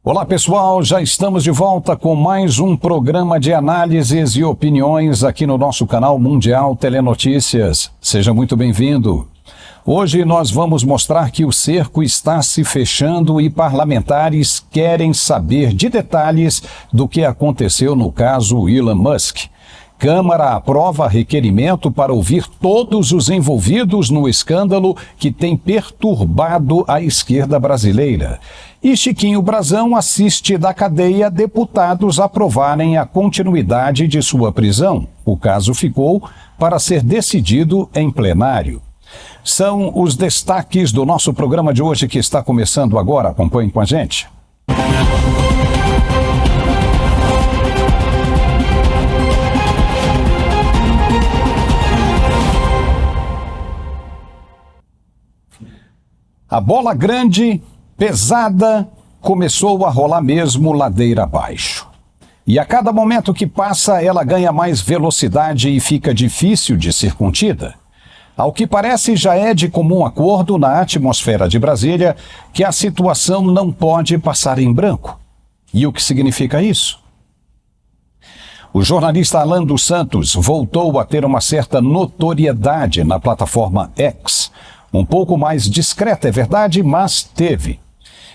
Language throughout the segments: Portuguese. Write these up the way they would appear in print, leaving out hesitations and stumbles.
Olá pessoal, já estamos de volta com mais um programa de análises e opiniões aqui no nosso canal Mundial Telenotícias. Seja muito bem-vindo. Hoje nós vamos mostrar que o cerco está se fechando e parlamentares querem saber de detalhes do que aconteceu no caso Elon Musk. Câmara aprova requerimento para ouvir todos os envolvidos no escândalo que tem perturbado a esquerda brasileira. E Chiquinho Brazão assiste da cadeia deputados aprovarem a continuidade de sua prisão. O caso ficou para ser decidido em plenário. São os destaques do nosso programa de hoje que está começando agora. Acompanhe com a gente. A bola grande, pesada, começou a rolar mesmo ladeira abaixo. E a cada momento que passa, ela ganha mais velocidade e fica difícil de ser contida. Ao que parece, já é de comum acordo na atmosfera de Brasília que a situação não pode passar em branco. E o que significa isso? O jornalista Alan dos Santos voltou a ter uma certa notoriedade na plataforma X. Um pouco mais discreta, é verdade, mas teve.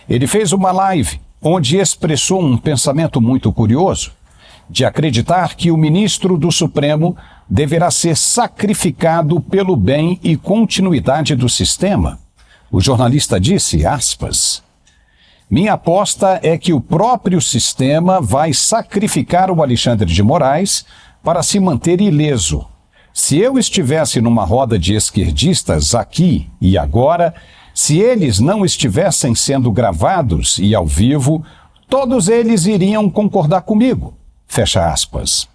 Ele fez uma live onde expressou um pensamento muito curioso, de acreditar que o ministro do Supremo deverá ser sacrificado pelo bem e continuidade do sistema. O jornalista disse, aspas, minha aposta é que o próprio sistema vai sacrificar o Alexandre de Moraes para se manter ileso. Se eu estivesse numa roda de esquerdistas aqui e agora, se eles não estivessem sendo gravados e ao vivo, todos eles iriam concordar comigo. Fecha aspas.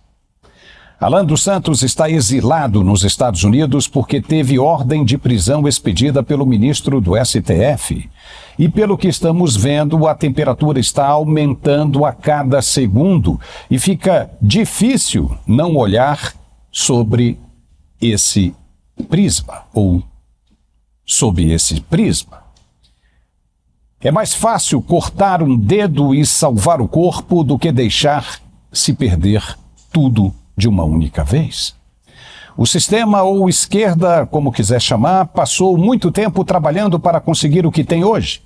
Alan dos Santos está exilado nos Estados Unidos porque teve ordem de prisão expedida pelo ministro do STF. E pelo que estamos vendo, a temperatura está aumentando a cada segundo e fica difícil não olhar sobre esse prisma, ou sob esse prisma. É mais fácil cortar um dedo e salvar o corpo do que deixar se perder tudo de uma única vez. O sistema, ou esquerda, como quiser chamar, passou muito tempo trabalhando para conseguir o que tem hoje,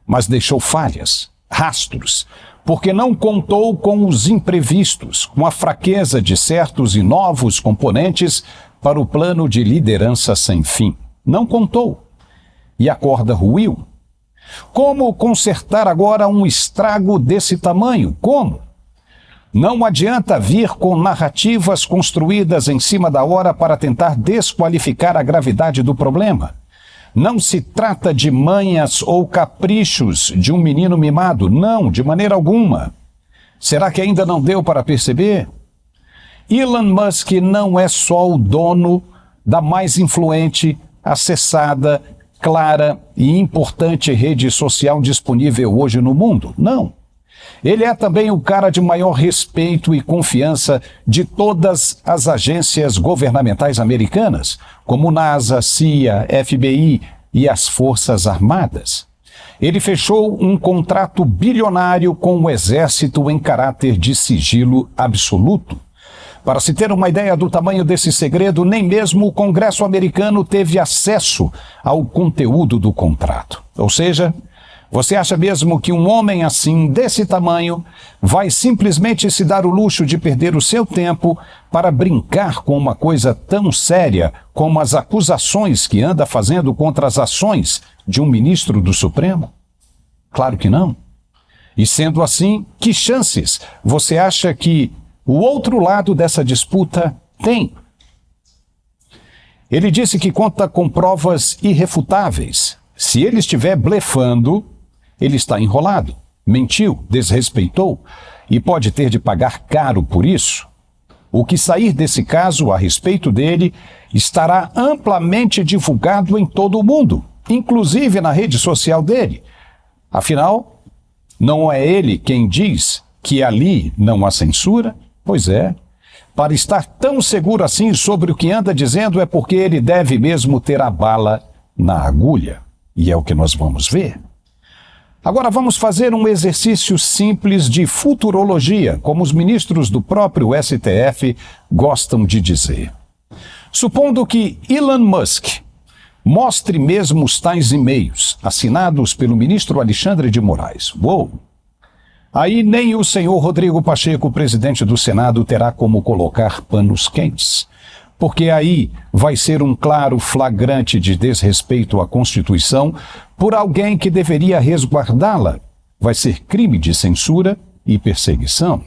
mas deixou falhas, rastros, porque não contou com os imprevistos, com a fraqueza de certos e novos componentes para o plano de liderança sem fim. Não contou. E a corda ruiu. Como consertar agora um estrago desse tamanho? Como? Não adianta vir com narrativas construídas em cima da hora para tentar desqualificar a gravidade do problema. Não se trata de manhas ou caprichos de um menino mimado. Não, de maneira alguma. Será que ainda não deu para perceber? Elon Musk não é só o dono da mais influente, acessada, clara e importante rede social disponível hoje no mundo. Não. Ele é também o cara de maior respeito e confiança de todas as agências governamentais americanas, como NASA, CIA, FBI e as Forças Armadas. Ele fechou um contrato bilionário com o Exército em caráter de sigilo absoluto. Para se ter uma ideia do tamanho desse segredo, nem mesmo o Congresso americano teve acesso ao conteúdo do contrato. Ou seja, você acha mesmo que um homem assim, desse tamanho, vai simplesmente se dar o luxo de perder o seu tempo para brincar com uma coisa tão séria como as acusações que anda fazendo contra as ações de um ministro do Supremo? Claro que não. E sendo assim, que chances você acha que o outro lado dessa disputa tem? Ele disse que conta com provas irrefutáveis. Se ele estiver blefando, ele está enrolado, mentiu, desrespeitou e pode ter de pagar caro por isso. O que sair desse caso a respeito dele estará amplamente divulgado em todo o mundo, inclusive na rede social dele. Afinal, não é ele quem diz que ali não há censura? Pois é. Para estar tão seguro assim sobre o que anda dizendo é porque ele deve mesmo ter a bala na agulha. E é o que nós vamos ver. Agora vamos fazer um exercício simples de futurologia, como os ministros do próprio STF gostam de dizer. Supondo que Elon Musk mostre mesmo os tais e-mails assinados pelo ministro Alexandre de Moraes. Uou! Aí nem o senhor Rodrigo Pacheco, presidente do Senado, terá como colocar panos quentes, porque aí vai ser um claro flagrante de desrespeito à Constituição por alguém que deveria resguardá-la. Vai ser crime de censura e perseguição.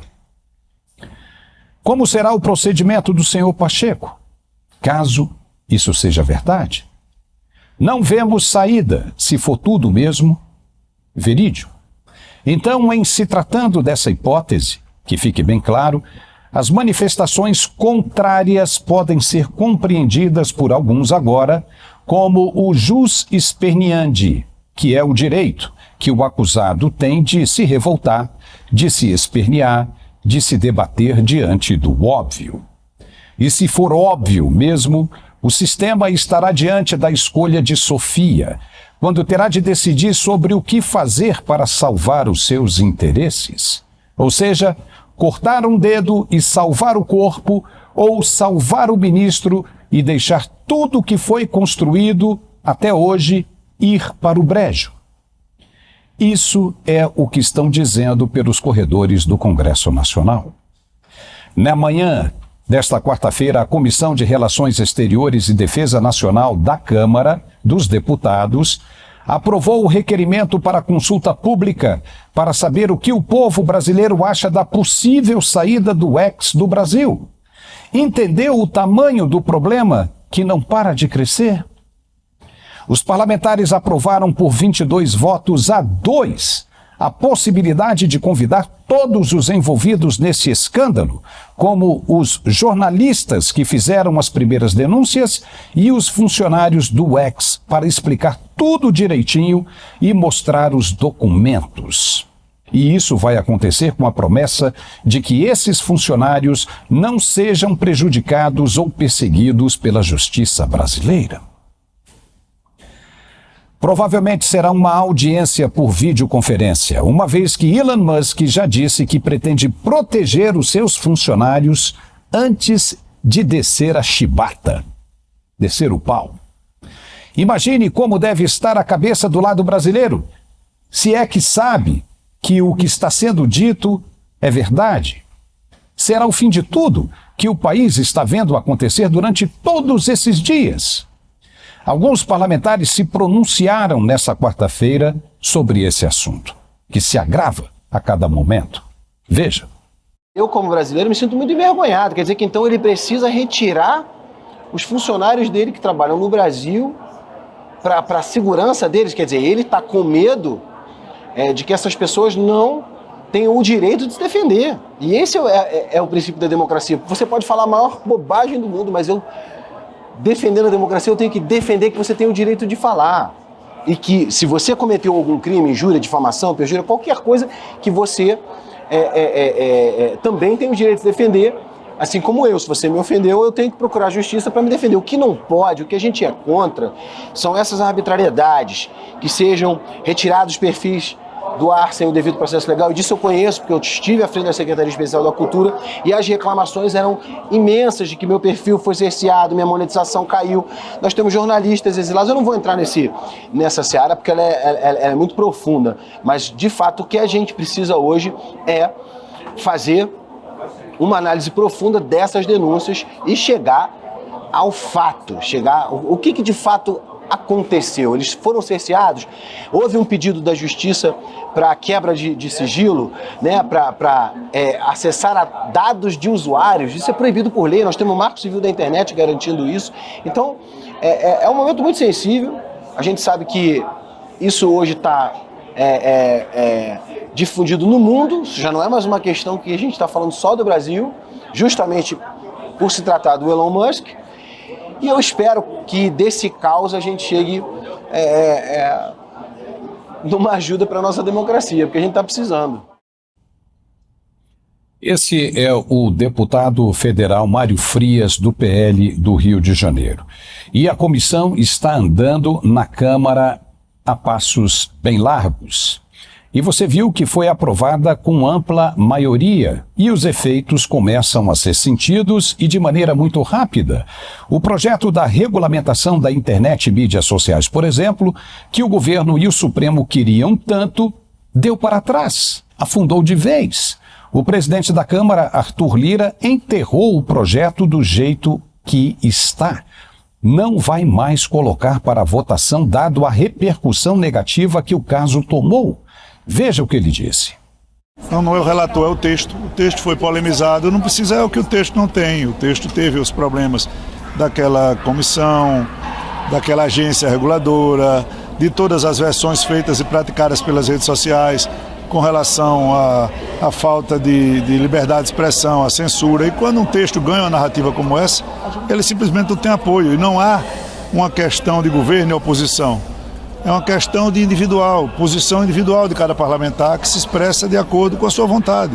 Como será o procedimento do senhor Pacheco, caso isso seja verdade? Não vemos saída, se for tudo mesmo verídico. Então, em se tratando dessa hipótese, que fique bem claro, as manifestações contrárias podem ser compreendidas por alguns agora como o jus esperneandi, que é o direito que o acusado tem de se revoltar, de se espernear, de se debater diante do óbvio. E se for óbvio mesmo, o sistema estará diante da escolha de Sofia, quando terá de decidir sobre o que fazer para salvar os seus interesses. Ou seja, cortar um dedo e salvar o corpo, ou salvar o ministro e deixar tudo o que foi construído até hoje ir para o brejo. Isso é o que estão dizendo pelos corredores do Congresso Nacional. Na manhã desta quarta-feira, a Comissão de Relações Exteriores e Defesa Nacional da Câmara dos Deputados aprovou o requerimento para consulta pública para saber o que o povo brasileiro acha da possível saída do X do Brasil. Entendeu o tamanho do problema que não para de crescer? Os parlamentares aprovaram por 22 votos a 2 a possibilidade de convidar todos os envolvidos nesse escândalo, como os jornalistas que fizeram as primeiras denúncias e os funcionários do X, para explicar tudo direitinho e mostrar os documentos. E isso vai acontecer com a promessa de que esses funcionários não sejam prejudicados ou perseguidos pela justiça brasileira. Provavelmente será uma audiência por videoconferência, uma vez que Elon Musk já disse que pretende proteger os seus funcionários antes de descer a chibata, descer o pau. Imagine como deve estar a cabeça do lado brasileiro, se é que sabe que o que está sendo dito é verdade. Será o fim de tudo que o país está vendo acontecer durante todos esses dias. Alguns parlamentares se pronunciaram nessa quarta-feira sobre esse assunto, que se agrava a cada momento. Veja. Eu, como brasileiro, me sinto muito envergonhado. Quer dizer que então ele precisa retirar os funcionários dele que trabalham no Brasil para a segurança deles. Quer dizer, ele está com medo de que essas pessoas não tenham o direito de se defender. E esse é o princípio da democracia. Você pode falar a maior bobagem do mundo, mas defendendo a democracia, eu tenho que defender que você tem o direito de falar. E que se você cometeu algum crime, injúria, difamação, perjúria, qualquer coisa, que você também tem o direito de defender, assim como eu. Se você me ofendeu, eu tenho que procurar justiça para me defender. O que não pode, o que a gente é contra, são essas arbitrariedades, que sejam retirados perfis do ar sem o devido processo legal, e disso eu conheço, porque eu estive à frente da Secretaria Especial da Cultura, e as reclamações eram imensas de que meu perfil foi cerceado, minha monetização caiu. Nós temos jornalistas exilados, eu não vou entrar nessa seara, porque ela é muito profunda, mas de fato o que a gente precisa hoje é fazer uma análise profunda dessas denúncias e chegar ao fato, o que de fato aconteceu. Eles foram cerceados, houve um pedido da justiça para quebra de sigilo, né, para acessar dados de usuários. Isso é proibido por lei, nós temos o Marco Civil da Internet garantindo isso. Então, é um momento muito sensível. A gente sabe que isso hoje está difundido no mundo, isso já não é mais uma questão que a gente está falando só do Brasil, justamente por se tratar do Elon Musk. E eu espero que desse caos a gente chegue numa ajuda para a nossa democracia, porque a gente está precisando. Esse é o deputado federal Mário Frias, do PL do Rio de Janeiro. E a comissão está andando na Câmara a passos bem largos. E você viu que foi aprovada com ampla maioria e os efeitos começam a ser sentidos e de maneira muito rápida. O projeto da regulamentação da internet e mídias sociais, por exemplo, que o governo e o Supremo queriam tanto, deu para trás, afundou de vez. O presidente da Câmara, Arthur Lira, enterrou o projeto do jeito que está. Não vai mais colocar para votação, dado a repercussão negativa que o caso tomou. Veja o que ele disse. Não é o relator, é o texto. O texto foi polemizado. Não precisa, é o que o texto não tem. O texto teve os problemas daquela comissão, daquela agência reguladora, de todas as versões feitas e praticadas pelas redes sociais com relação à falta de liberdade de expressão, à censura. E quando um texto ganha uma narrativa como essa, ele simplesmente não tem apoio. E não há uma questão de governo e oposição. É uma questão de individual, posição individual de cada parlamentar que se expressa de acordo com a sua vontade.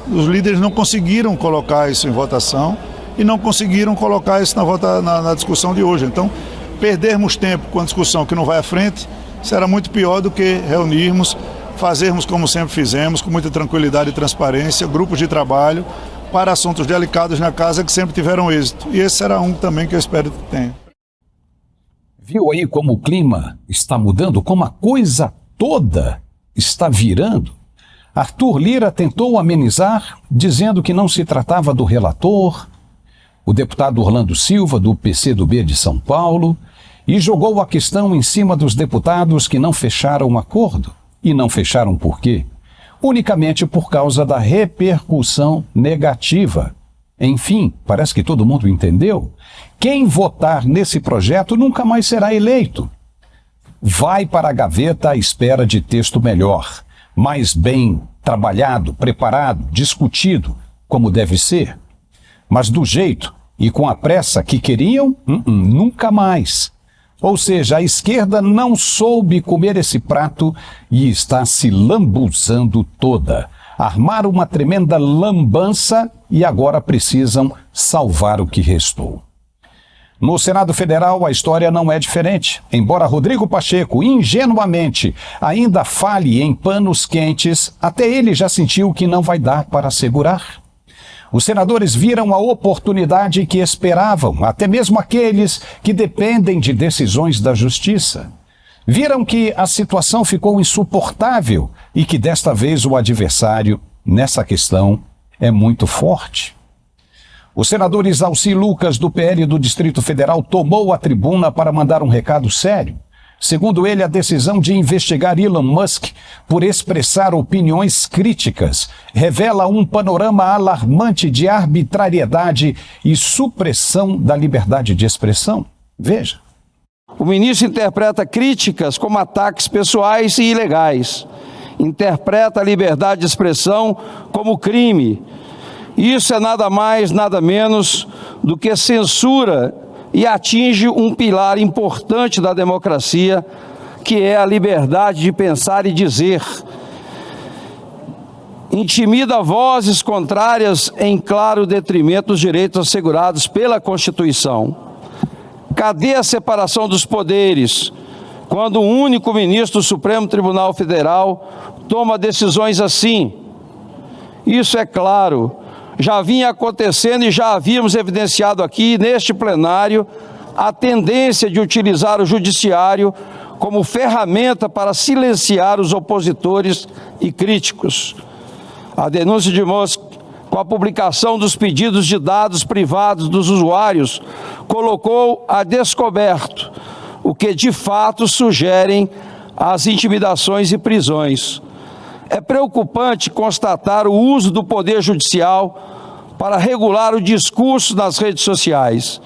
Os líderes não conseguiram colocar isso em votação e não conseguiram colocar isso na discussão de hoje. Então, perdermos tempo com a discussão que não vai à frente será muito pior do que reunirmos, fazermos como sempre fizemos, com muita tranquilidade e transparência, grupos de trabalho para assuntos delicados na casa que sempre tiveram êxito. E esse será um também que eu espero que tenha. Viu aí como o clima está mudando, como a coisa toda está virando? Arthur Lira tentou amenizar, dizendo que não se tratava do relator, o deputado Orlando Silva, do PCdoB de São Paulo, e jogou a questão em cima dos deputados que não fecharam o acordo. E não fecharam por quê? Unicamente por causa da repercussão negativa. Enfim, parece que todo mundo entendeu. Quem votar nesse projeto nunca mais será eleito. Vai para a gaveta à espera de texto melhor, mais bem trabalhado, preparado, discutido, como deve ser. Mas do jeito e com a pressa que queriam, nunca mais. Ou seja, a esquerda não soube comer esse prato e está se lambuzando toda. Armaram uma tremenda lambança e agora precisam salvar o que restou. No Senado Federal, a história não é diferente. Embora Rodrigo Pacheco, ingenuamente, ainda fale em panos quentes, até ele já sentiu que não vai dar para segurar. Os senadores viram a oportunidade que esperavam, até mesmo aqueles que dependem de decisões da justiça. Viram que a situação ficou insuportável e que desta vez o adversário, nessa questão, é muito forte. O senador Isalci Lucas, do PL do Distrito Federal, tomou a tribuna para mandar um recado sério. Segundo ele, a decisão de investigar Elon Musk por expressar opiniões críticas revela um panorama alarmante de arbitrariedade e supressão da liberdade de expressão. Veja. O ministro interpreta críticas como ataques pessoais e ilegais. Interpreta a liberdade de expressão como crime. Isso é nada mais, nada menos do que censura e atinge um pilar importante da democracia, que é a liberdade de pensar e dizer. Intimida vozes contrárias em claro detrimento dos direitos assegurados pela Constituição. Cadê a separação dos poderes, quando um único ministro do Supremo Tribunal Federal toma decisões assim? Isso é claro. Já vinha acontecendo e já havíamos evidenciado aqui, neste plenário, a tendência de utilizar o judiciário como ferramenta para silenciar os opositores e críticos. A denúncia de Musk, com a publicação dos pedidos de dados privados dos usuários, colocou a descoberto o que de fato sugerem as intimidações e prisões. É preocupante constatar o uso do poder judicial para regular o discurso nas redes sociais.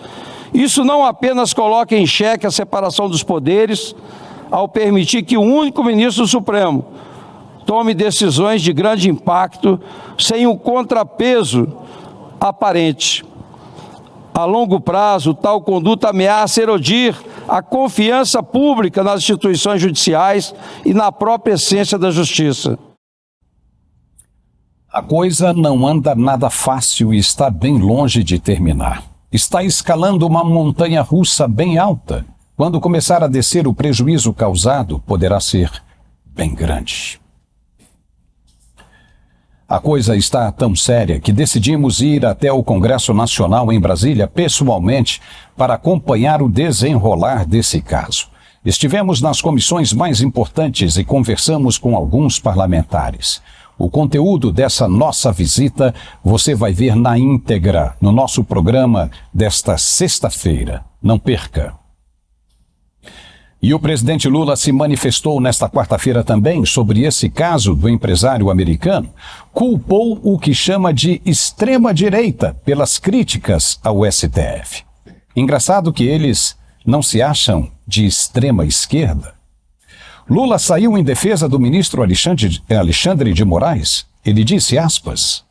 Isso não apenas coloca em xeque a separação dos poderes, ao permitir que um único ministro do Supremo tome decisões de grande impacto sem um contrapeso aparente. A longo prazo, tal conduta ameaça erodir a confiança pública nas instituições judiciais e na própria essência da justiça. A coisa não anda nada fácil e está bem longe de terminar. Está escalando uma montanha russa bem alta. Quando começar a descer, o prejuízo causado poderá ser bem grande. A coisa está tão séria que decidimos ir até o Congresso Nacional em Brasília pessoalmente para acompanhar o desenrolar desse caso. Estivemos nas comissões mais importantes e conversamos com alguns parlamentares. O conteúdo dessa nossa visita você vai ver na íntegra no nosso programa desta sexta-feira. Não perca! E o presidente Lula se manifestou nesta quarta-feira também sobre esse caso do empresário americano, culpou o que chama de extrema-direita pelas críticas ao STF. Engraçado que eles não se acham de extrema-esquerda. Lula saiu em defesa do ministro Alexandre de Moraes. Ele disse, aspas,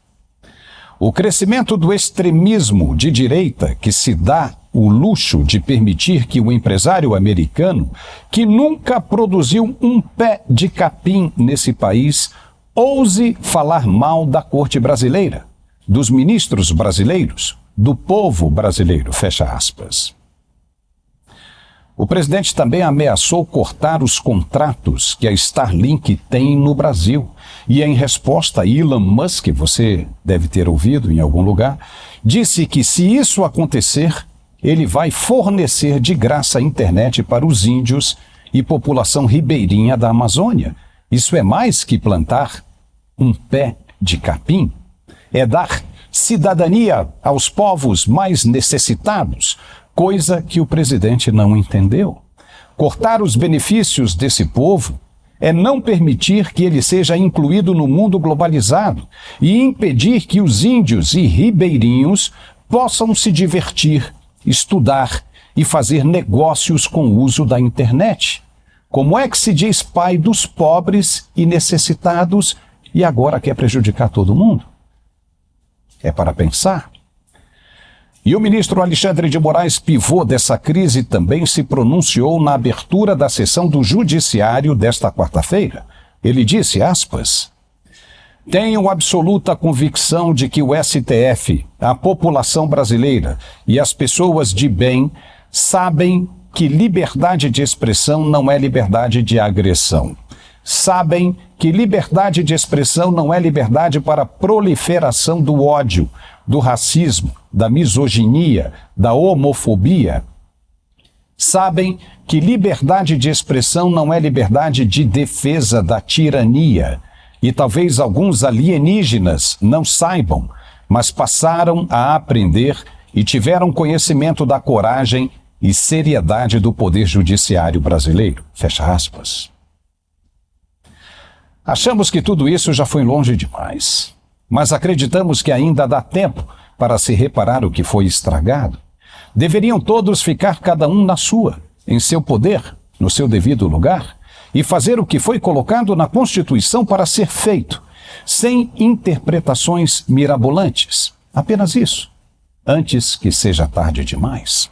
o crescimento do extremismo de direita que se dá o luxo de permitir que o empresário americano, que nunca produziu um pé de capim nesse país, ouse falar mal da corte brasileira, dos ministros brasileiros, do povo brasileiro, fecha aspas. O presidente também ameaçou cortar os contratos que a Starlink tem no Brasil. E em resposta, Elon Musk, você deve ter ouvido em algum lugar, disse que se isso acontecer, ele vai fornecer de graça a internet para os índios e população ribeirinha da Amazônia. Isso é mais que plantar um pé de capim. É dar cidadania aos povos mais necessitados, coisa que o presidente não entendeu. Cortar os benefícios desse povo é não permitir que ele seja incluído no mundo globalizado e impedir que os índios e ribeirinhos possam se divertir, estudar e fazer negócios com o uso da internet. Como é que se diz pai dos pobres e necessitados e agora quer prejudicar todo mundo? É para pensar. E o ministro Alexandre de Moraes, pivô dessa crise, também se pronunciou na abertura da sessão do Judiciário desta quarta-feira. Ele disse, aspas, tenho absoluta convicção de que o STF, a população brasileira e as pessoas de bem sabem que liberdade de expressão não é liberdade de agressão. Sabem que liberdade de expressão não é liberdade para a proliferação do ódio, do racismo, da misoginia, da homofobia. Sabem que liberdade de expressão não é liberdade de defesa da tirania. E talvez alguns alienígenas não saibam, mas passaram a aprender e tiveram conhecimento da coragem e seriedade do Poder Judiciário brasileiro. Fecha aspas. Achamos que tudo isso já foi longe demais, mas acreditamos que ainda dá tempo para se reparar o que foi estragado. Deveriam todos ficar cada um na sua, em seu poder, no seu devido lugar, e fazer o que foi colocado na Constituição para ser feito, sem interpretações mirabolantes. Apenas isso, antes que seja tarde demais.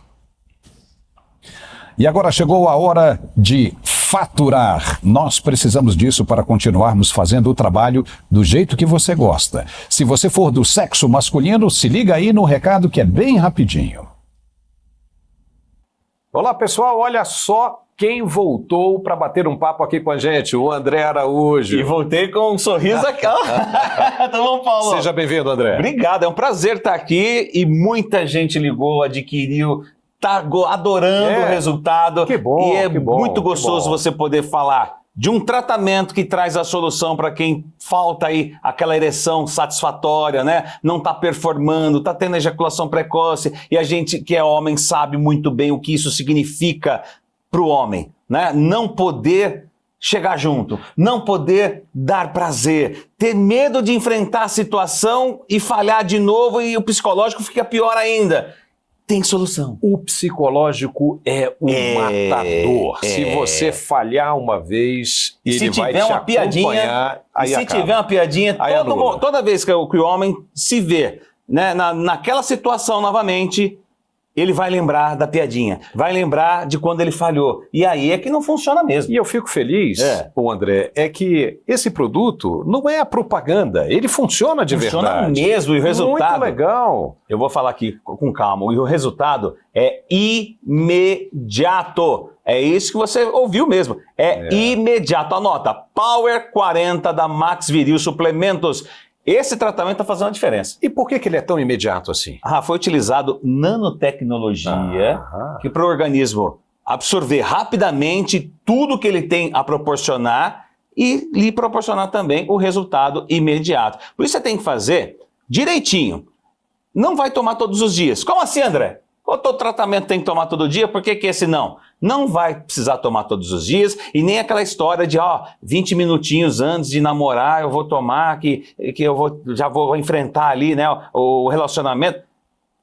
E agora chegou a hora de faturar. Nós precisamos disso para continuarmos fazendo o trabalho do jeito que você gosta. Se você for do sexo masculino, se liga aí no recado que é bem rapidinho. Olá pessoal, olha só quem voltou para bater um papo aqui com a gente, o André Araújo. E voltei com um sorriso aqui. Tá bom, Paulo? Seja bem-vindo, André. Obrigado, é um prazer estar aqui e muita gente ligou, adquiriu, tá adorando o resultado. Que bom, e é que bom, muito gostoso que bom. você poder falar de um tratamento que traz a solução para quem falta aí aquela ereção satisfatória, né? Não tá performando, tá tendo ejaculação precoce e a gente que é homem sabe muito bem o que isso significa para o homem, né? Não poder chegar junto, não poder dar prazer, ter medo de enfrentar a situação e falhar de novo e o psicológico fica pior ainda. Tem solução. O psicológico é um matador. Se você falhar uma vez, ele vai te acompanhar. Se tiver uma piadinha, toda vez que o homem se vê, né, naquela situação novamente, ele vai lembrar da piadinha, vai lembrar de quando ele falhou. E aí é que não funciona mesmo. E eu fico feliz, André, é que esse produto não é a propaganda, ele funciona de verdade. Funciona mesmo, e o resultado... Muito legal. Eu vou falar aqui com calma, e o resultado é imediato. É isso que você ouviu mesmo, é imediato. Anota, Power 40 da Max Viril Suplementos. Esse tratamento está fazendo a diferença. E por que ele é tão imediato assim? Foi utilizado nanotecnologia que para o organismo absorver rapidamente tudo que ele tem a proporcionar e lhe proporcionar também o resultado imediato. Por isso você tem que fazer direitinho. Não vai tomar todos os dias. Como assim, André? Qual todo tratamento tem que tomar todo dia? Por que esse não? Não vai precisar tomar todos os dias e nem aquela história de 20 minutinhos antes de namorar eu vou tomar, que já vou enfrentar ali, né, o relacionamento.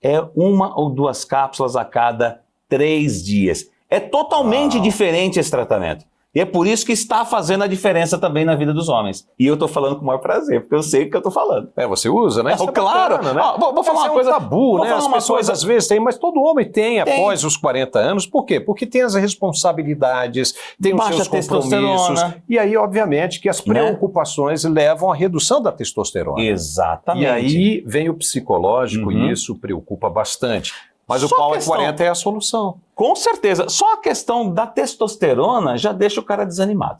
É 1 ou 2 cápsulas a cada 3 dias. É totalmente diferente esse tratamento. E é por isso que está fazendo a diferença também na vida dos homens. E eu estou falando com o maior prazer, porque eu sei o que eu estou falando. Você usa, né? Claro. Bacana, né? Vou falar uma coisa. Tabu, né? As pessoas às vezes têm, mas todo homem tem após os 40 anos. Por quê? Porque tem as responsabilidades, tem os seus compromissos. E aí, obviamente, que as preocupações levam à redução da testosterona. Exatamente. E aí vem o psicológico e isso preocupa bastante. Mas o Power 40 é a solução. Com certeza. Só a questão da testosterona já deixa o cara desanimado.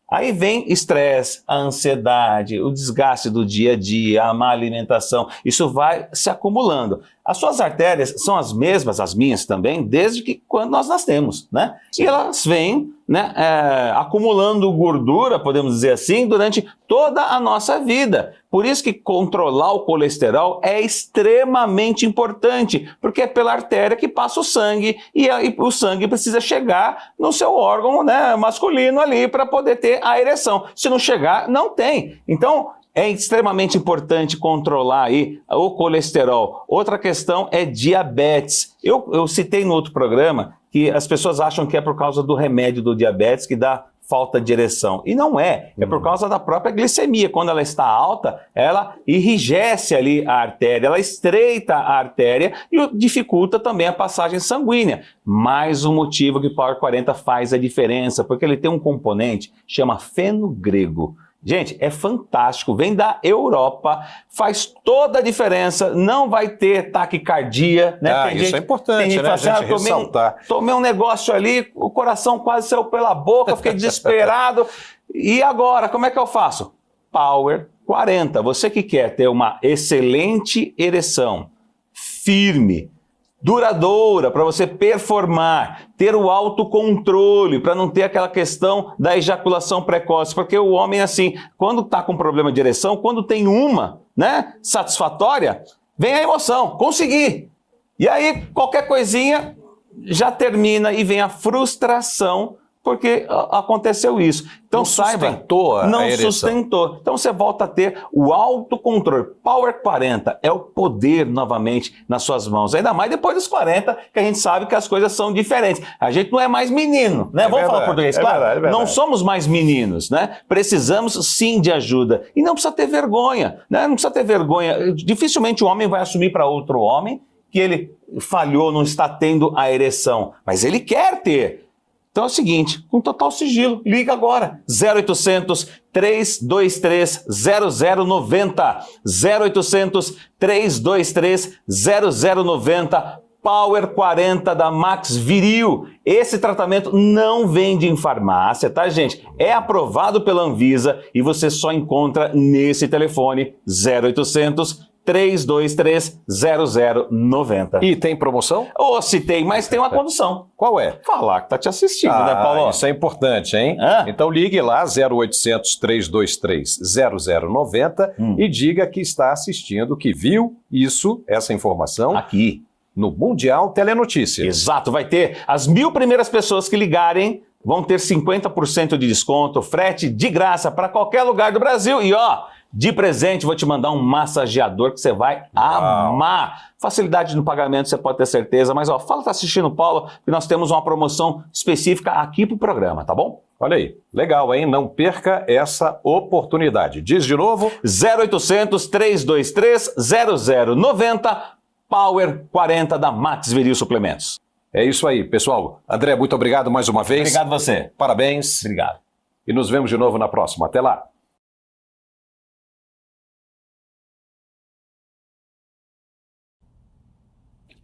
Aí vem estresse, a ansiedade, o desgaste do dia a dia, a má alimentação. Isso vai se acumulando. As suas artérias são as mesmas, as minhas também, desde que quando nós nascemos, né? Sim. E elas vêm, né, acumulando gordura, podemos dizer assim, durante toda a nossa vida. Por isso que controlar o colesterol é extremamente importante, porque é pela artéria que passa o sangue e o sangue precisa chegar no seu órgão, né, masculino ali para poder ter a ereção. Se não chegar, não tem. Então, é extremamente importante controlar aí o colesterol. Outra questão é diabetes. Eu citei no outro programa que as pessoas acham que é por causa do remédio do diabetes que dá falta de ereção. E não é. É por causa da própria glicemia. Quando ela está alta, ela enrijece ali a artéria, ela estreita a artéria e dificulta também a passagem sanguínea. Mais um motivo que o Power 40 faz a diferença, porque ele tem um componente que chama fenogrego. Gente, é fantástico, vem da Europa, faz toda a diferença, não vai ter taquicardia, né? Isso é importante, né? A gente ressaltar. Tomei um negócio ali, o coração quase saiu pela boca, fiquei desesperado. E agora, como é que eu faço? Power 40. Você que quer ter uma excelente ereção, firme, duradoura, para você performar, ter o autocontrole, para não ter aquela questão da ejaculação precoce, porque o homem, assim, quando está com problema de ereção, quando tem uma, né, satisfatória, vem a emoção, consegui. E aí, qualquer coisinha já termina e vem a frustração, porque aconteceu isso. Então não sustentou a ereção. Sustentou. Então você volta a ter o autocontrole. Power 40 é o poder novamente nas suas mãos. Ainda mais depois dos 40, que a gente sabe que as coisas são diferentes. A gente não é mais menino, né? Vamos falar português, claro? Verdade. Não somos mais meninos, né? Precisamos sim de ajuda. E não precisa ter vergonha, né? Não precisa ter vergonha. Dificilmente o homem vai assumir para outro homem que ele falhou, não está tendo a ereção. Mas ele quer ter. Então é o seguinte, com total sigilo, liga agora, 0800 323 0090, 0800 323 0090, Power 40 da Max Viril. Esse tratamento não vende em farmácia, tá, gente? É aprovado pela Anvisa e você só encontra nesse telefone, 0800 323 0090. E tem promoção? Se tem, mas tem uma condição. Qual é? Falar que tá te assistindo, né, Paulo? Isso é importante, hein? Então ligue lá, 0800 323 0090 e diga que está assistindo, que viu essa informação aqui no Mundial Telenotícias. Exato, vai ter as 1.000 primeiras pessoas que ligarem, vão ter 50% de desconto, frete de graça para qualquer lugar do Brasil e de presente, vou te mandar um massageador que você vai amar. Facilidade no pagamento, você pode ter certeza. Mas, fala que tá assistindo o Paulo, que nós temos uma promoção específica aqui pro programa, tá bom? Olha aí, legal, hein? Não perca essa oportunidade. Diz de novo. 0800 323 0090, Power 40 da Max Viril Suplementos. É isso aí, pessoal. André, muito obrigado mais uma vez. Obrigado você. Parabéns. Obrigado. E nos vemos de novo na próxima. Até lá.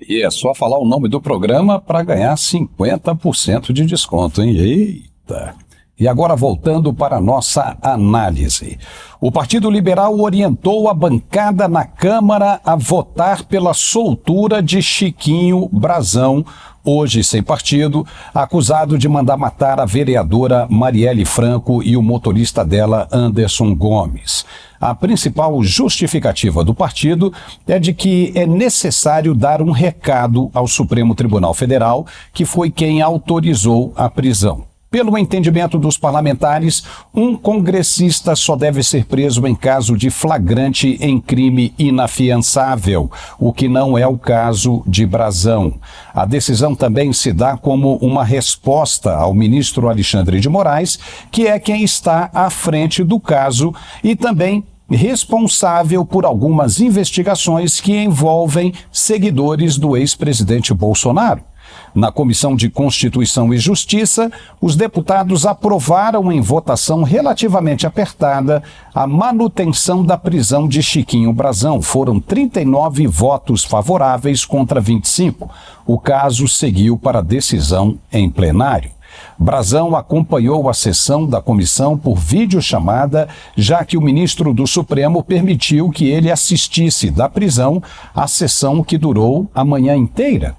E é só falar o nome do programa para ganhar 50% de desconto, hein? Eita! E agora voltando para a nossa análise. O Partido Liberal orientou a bancada na Câmara a votar pela soltura de Chiquinho Brazão, hoje sem partido, acusado de mandar matar a vereadora Marielle Franco e o motorista dela, Anderson Gomes. A principal justificativa do partido é de que é necessário dar um recado ao Supremo Tribunal Federal, que foi quem autorizou a prisão. Pelo entendimento dos parlamentares, um congressista só deve ser preso em caso de flagrante em crime inafiançável, o que não é o caso de Brazão. A decisão também se dá como uma resposta ao ministro Alexandre de Moraes, que é quem está à frente do caso e também responsável por algumas investigações que envolvem seguidores do ex-presidente Bolsonaro. Na Comissão de Constituição e Justiça, os deputados aprovaram em votação relativamente apertada a manutenção da prisão de Chiquinho Brazão. Foram 39 votos favoráveis contra 25. O caso seguiu para decisão em plenário. Brazão acompanhou a sessão da comissão por videochamada, já que o ministro do Supremo permitiu que ele assistisse da prisão à sessão que durou a manhã inteira.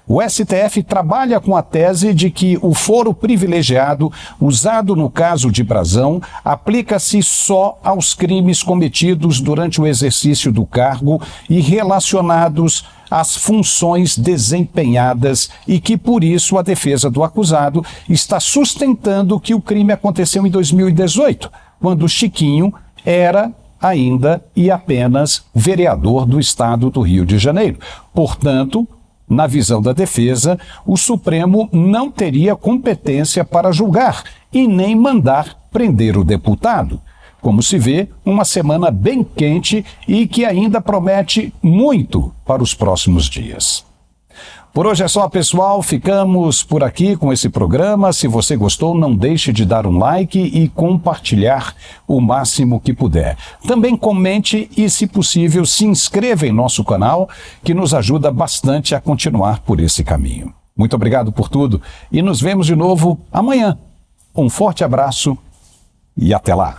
O STF trabalha com a tese de que o foro privilegiado usado no caso de Brazão aplica-se só aos crimes cometidos durante o exercício do cargo e relacionados às funções desempenhadas e que, por isso, a defesa do acusado está sustentando que o crime aconteceu em 2018, quando Chiquinho era ainda e apenas vereador do estado do Rio de Janeiro. Portanto, na visão da defesa, o Supremo não teria competência para julgar e nem mandar prender o deputado. Como se vê, uma semana bem quente e que ainda promete muito para os próximos dias. Por hoje é só, pessoal. Ficamos por aqui com esse programa. Se você gostou, não deixe de dar um like e compartilhar o máximo que puder. Também comente e, se possível, se inscreva em nosso canal, que nos ajuda bastante a continuar por esse caminho. Muito obrigado por tudo e nos vemos de novo amanhã. Um forte abraço e até lá.